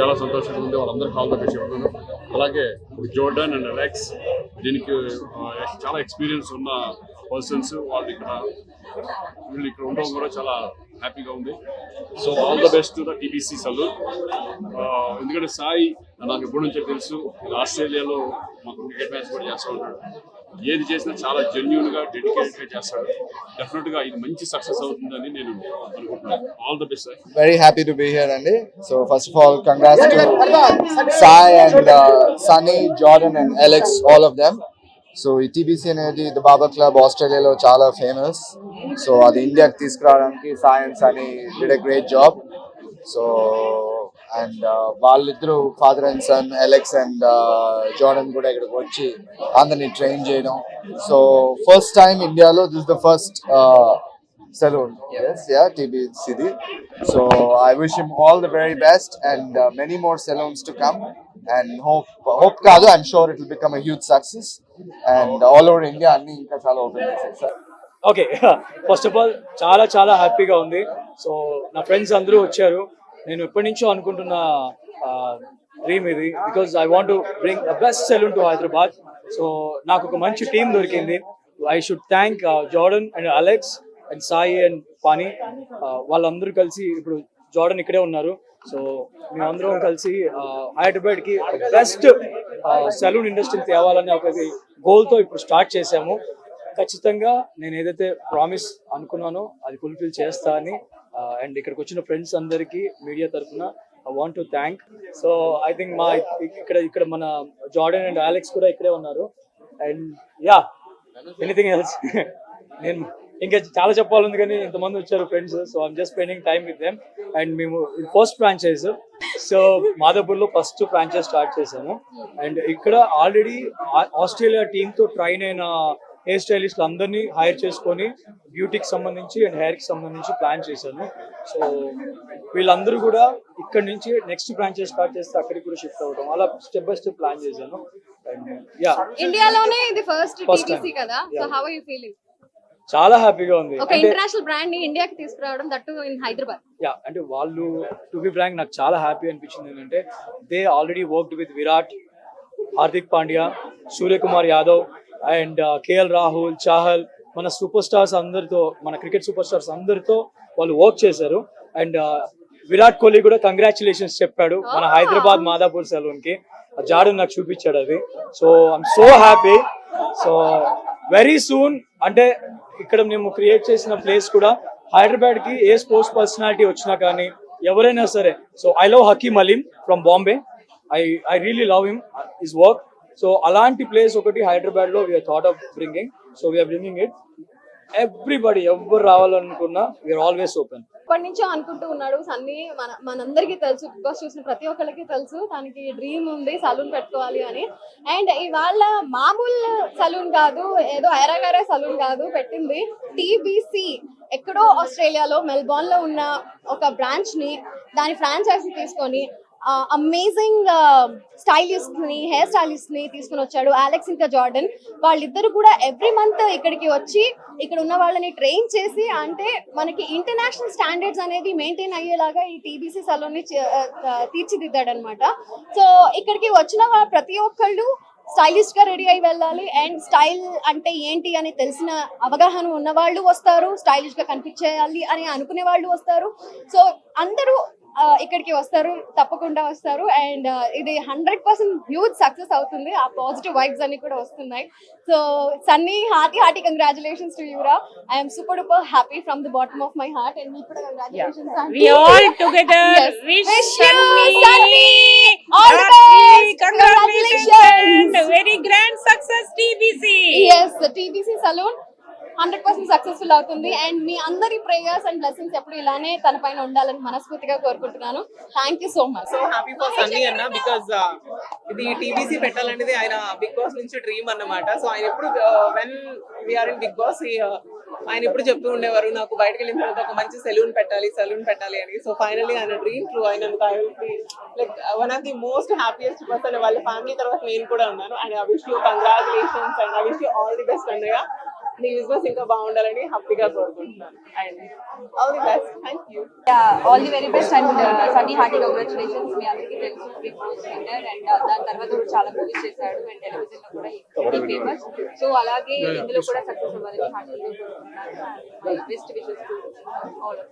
చాలా సంతోషంగా ఉంది. వాళ్ళందరికీ ఆల్ ద బెస్ట్ చెప్తున్నాను. అలాగే జోర్డన్ అండ్ అలెక్స్ దీనికి చాలా ఎక్స్పీరియన్స్ ఉన్న పర్సన్స్, వీళ్ళు ఇక్కడ ఉండడం కూడా చాలా హ్యాపీగా ఉంది. So all the best to the TBC salon. ఎందుకంటే సాయి నాకు ఎప్పటి నుంచో తెలుసు, ఆస్ట్రేలియాలో మాకు క్రికెట్ మ్యాచ్ కూడా చేస్తూ ఉంటాడు. ఏది చేసినా చాలా జెన్యూన్గా డెడికేటెడ్గా చేస్తాడు. డెఫినెట్గా ఇది మంచి సక్సెస్ అవుతుందని నేను అనుకుంటున్నాను. All the best sir. Very happy to be here, Andy. So first of all, congrats to Sai and Sunny, Jordan and Alex, all of them. So TBC అనేది the Barber Club ఆస్ట్రేలియాలో చాలా famous. So అది ఇండియాకి తీసుకురావడానికి Sai and Sunny did a great job. So and వాళ్ళిద్దరూ father and son Alex and Jordan కూడా ఇక్కడికి వచ్చి అందరినీ ట్రైన్ చేయడం. సో ఫస్ట్ టైం ఇండియాలో this the first saloon. Yes, yeah, TBCD. So I wish him all the very best and many more saloons to come. And hope kaadu, I'm sure it will become a huge success. And all over India, anni inka chaala open chesam sir. Okay, first of all చాలా చాలా హ్యాపీగా ఉంది. So నా friends అందరూ వచ్చారు. నేను ఎప్పటి నుంచో అనుకుంటున్న డ్రీమ్ ఇది, because I want to bring the best salon to Hyderabad. So నాకు ఒక మంచి టీం దొరికింది. I should thank Jordan and Alex and Sai and Pani. వాళ్ళందరూ కలిసి ఇప్పుడు జార్డన్ ఇక్కడే ఉన్నారు. సో మేమందరం కలిసి హైదరాబాద్కి బెస్ట్ సెలూన్ ఇండస్ట్రీని తేవాలనే ఒక గోల్తో ఇప్పుడు స్టార్ట్ చేశాము. ఖచ్చితంగా నేను ఏదైతే ప్రామిస్ అనుకున్నానో అది ఫుల్ఫిల్ చేస్తా అని. అండ్ ఇక్కడికి వచ్చిన ఫ్రెండ్స్ అందరికీ మీడియా తరఫున I want to thank. So I think మా ఇక్కడ మన జార్డన్ అండ్ అలెక్స్ కూడా ఇక్కడే ఉన్నారు. అండ్ యా, ఎనీథింగ్ ఎల్స్ నేను ఇంకా చాలా చెప్పాలి కానీ ఇంతమంది వచ్చారు friends. So I'm just spending time with them. And మేము ఫస్ట్ ఫ్రాంచైజ్, సో మాదాపూర్లో ఫస్ట్ ఫ్రాంచైజ్ స్టార్ట్ చేసాము. అండ్ ఇక్కడ ఆల్రెడీ ఆస్ట్రేలియా టీంతో ట్రైన్ అయిన హెయిర్ స్టైలిస్ట్లు అందరినీ హైర్ చేసుకొని బ్యూటీకి సంబంధించి అండ్ హెయిర్కి సంబంధించి ప్లాన్ చేశాను. సో వీళ్ళందరూ కూడా ఇక్కడ నుంచి నెక్స్ట్ ఫ్రాంచైజ్ స్టార్ట్ చేస్తే అక్కడికి కూడా షిఫ్ట్ అవ్వడం, అలా స్టెప్ బై స్టెప్ ప్లాన్ చేశాను. అండ్ యా, ఇండియాలోనే ఇది ఫస్ట్ టీబీసీ కదా. So how are you feeling? చాలా హ్యాపీగా ఉంది. ఒక ఇంటర్నేషనల్ బ్రాండ్ ని ఇండియాకి తీసుకురావడం, దట్టు ఇన్ హైదరాబాద్. యా, అంటే వాళ్ళు టు బి ఫ్రాంక్ నాకు చాలా హ్యాపీ అనిపించింది. ఏంటంటే they already worked with Virat, Hardik Pandya, Suryakumar Yadav and KL Rahul, Chahal, మన సూపర్ స్టార్స్ అందరితో, మన క్రికెట్ సూపర్ స్టార్స్ అందరితో వాళ్ళు వర్క్ చేశారు. అండ్ విరాట్ కోహ్లీ కూడా కంగ్రాచులేషన్స్ చెప్పాడు మన హైదరాబాద్ మాదాపూర్ సెలూన్ కి. జార్డన్ నాకు చూపించాడు అది. So I'm so happy. So very soon, అంటే ఇక్కడ మేము క్రియేట్ చేసిన ప్లేస్ కూడా హైదరాబాద్ కి ఏ స్పోర్ట్స్ పర్సనాలిటీ వచ్చినా కానీ ఎవరైనా సరే. So I love Hakim Aalim from Bombay. I really love him, his work. So అలాంటి ప్లేస్ ఒకటి హైదరాబాద్ లో we're thought of bringing. So we're bringing it. Everybody ఎవరు రావాలనుకున్నా వీఆర్ ఆల్వేస్ ఓపెన్. ఇప్పటి నుంచో అనుకుంటూ ఉన్నాడు సన్నీ. మనందరికీ తెలుసు, బిగ్ బాస్ చూసిన ప్రతి ఒక్కరికి తెలుసు తనకి డ్రీమ్ ఉంది సలూన్ పెట్టుకోవాలి అని. అండ్ ఇవాళ మామూలు సలూన్ కాదు, ఏదో ఐరాగారే సలూన్ కాదు, పెట్టింది టీబీసీ. ఎక్కడో ఆస్ట్రేలియాలో మెల్బోర్న్ లో ఉన్న ఒక బ్రాంచ్ ని, దాని ఫ్రాంచైజీ తీసుకొని అమేజింగ్ స్టైలిస్ట్ ని, హెయిర్ స్టైలిస్ట్ ని తీసుకుని వచ్చాడు, అలెక్స్ ఇంకా జార్డన్. వాళ్ళిద్దరు కూడా ఎవ్రీ మంత్ ఇక్కడికి వచ్చి ఇక్కడ ఉన్న వాళ్ళని ట్రైన్ చేసి, అంటే మనకి ఇంటర్నేషనల్ స్టాండర్డ్స్ అనేది మెయింటైన్ అయ్యేలాగా ఈ టీబీసీ సలూన్ ని తీర్చిదిద్దాడు అనమాట. సో ఇక్కడికి వచ్చిన ప్రతి ఒక్కళ్ళు స్టైలిష్ గా రెడీ అయి వెళ్ళాలి. అండ్ స్టైల్ అంటే ఏంటి అని తెలిసిన అవగాహన ఉన్న వాళ్ళు వస్తారు, స్టైలిష్ గా కనిపించేయాలి అని అనుకునే వాళ్ళు వస్తారు. సో అందరూ ఇక్కడికి వస్తారు, తప్పకుండా వస్తారు. అండ్ ఇది 100% హ్యూజ్ సక్సెస్ అవుతుంది. ఆ పాజిటివ్ వైబ్స్ అన్ని కూడా వస్తున్నాయి. So Sunny, hearty congratulations to యూరా. I'm super duper happy from the bottom of my heart. And మీకు కూడా congratulations. We all together wish Sunny all the best. congratulations, very grand success TBC. Yes, TBC Saloon 100% successful అవుతుంది. And మీ అందరి prayers and blessings ఎప్పుడు ఇలానే తన పైన ఉండాలని మనస్ఫూర్తిగా కోరుకుంటున్నాను. Thank you so much. So happy for Sunny అన్న, బికాజ్ ఇది టీబీసీ పెట్టాలనేది ఆయన బిగ్ బాస్ నుంచి డ్రీమ్ అన్నమాట. సో ఆయన ఎప్పుడు when we're in Bigg Boss ఆయన ఎప్పుడు చెప్తూ ఉండేవారు, నాకు బయటకు వెళ్ళిన తర్వాత ఒక మంచి సెలూన్ పెట్టాలి అని. సో ఫైనల్లీ ఆయన డ్రీమ్ ట్రూ అయినందుకు I will be like one of the most happiest person. వాళ్ళ ఫ్యామిలీ తర్వాత నేను కూడా ఉన్నాను. And I wish you congratulations and I wish you all the best అన్నయ్య. నీ బిజినెస్ ఇంకా బాగుండాలని హ్యాపీగా కోరుకుంటున్నాను and all the best thank you all the very best and Sunny hearty congratulations. మీ అందరికీ తెలుసు బిగ్ బాస్ విన్నర్ అండ్ దాని తర్వాత కూడా చాలా మూవీస్ చేశాడు అండ్ టెలివిజన్ లో కూడా ఫేమస్. సో అలాగే ఇందులో కూడా సక్సెస్ అవ్వాలని హార్టీగా కోరుకుంటున్నాను. Best wishes to all of